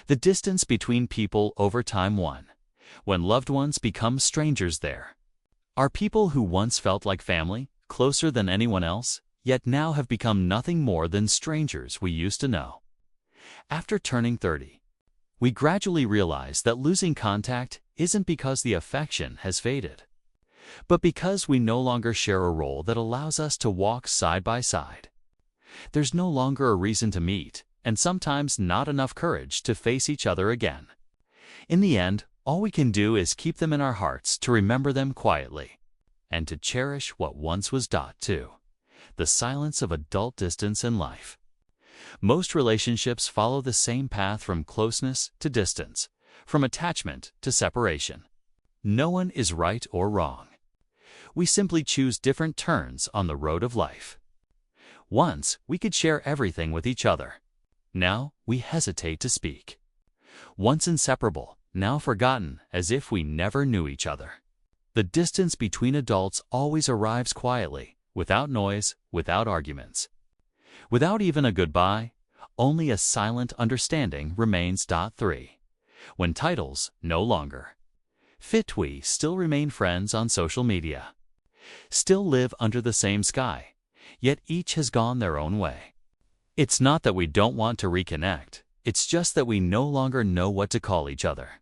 The distance between people over time. 1. When loved ones become strangers. There are people who once felt like family, closer than anyone else, yet now have become nothing more than strangers we used to know. After turning 30, we gradually realize that losing contact isn't because the affection has faded, but because we no longer share a role that allows us to walk side by side. There's no longer a reason to meet, and sometimes not enough courage to face each other again. In the end, all we can do is keep them in our hearts to remember them quietly, and to cherish what once was. 2. The silence of adult distance in life. Most relationships follow the same path from closeness to distance, from attachment to separation. No one is right or wrong. We simply choose different turns on the road of life. Once, we could share everything with each other. Now, we hesitate to speak. Once inseparable, now forgotten as if we never knew each other. The distance between adults always arrives quietly, without noise, without arguments. Without even a goodbye, only a silent understanding remains. 3. When titles no longer fit, we still remain friends on social media. Still live under the same sky, yet each has gone their own way. It's not that we don't want to reconnect, it's just that we no longer know what to call each other.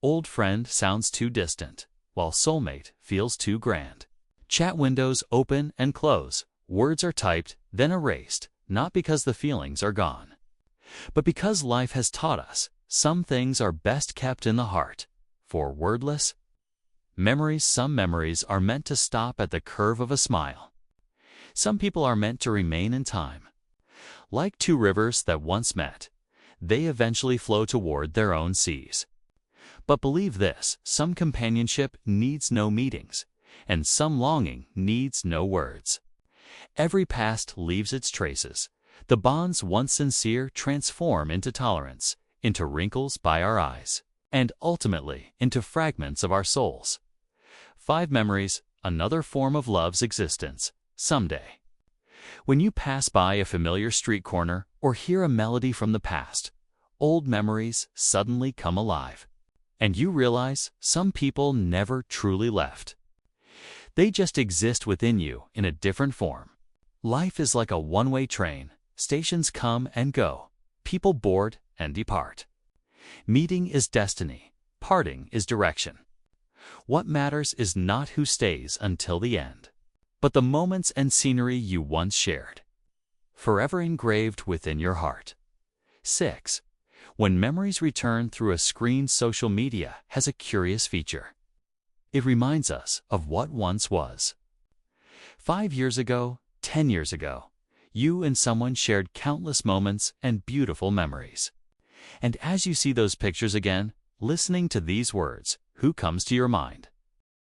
Old friend sounds too distant, while soulmate feels too grand. Chat windows open and close, words are typed, then erased, not because the feelings are gone, but because life has taught us some things are best kept in the heart. For wordless memories. Some memories are meant to stop at the curve of a smile. Some people are meant to remain in time. Like two rivers that once met, they eventually flow toward their own seas. But believe this, some companionship needs no meetings, and some longing needs no words. Every past leaves its traces. The bonds once sincere transform into tolerance, into wrinkles by our eyes, and ultimately into fragments of our souls. 5 memories, another form of love's existence. Someday, when you pass by a familiar street corner or hear a melody from the past, old memories suddenly come alive, and you realize some people never truly left. They just exist within you in a different form. Life is like a one-way train. Stations come and go. People board and depart. Meeting is destiny. Parting is direction. What matters is not who stays until the end, but the moments and scenery you once shared, forever engraved within your heart. 6. When memories return through a screen. Social media has a curious feature. It reminds us of what once was. 5 years ago, 10 years ago, you and someone shared countless moments and beautiful memories. And as you see those pictures again, listening to these words, who comes to your mind?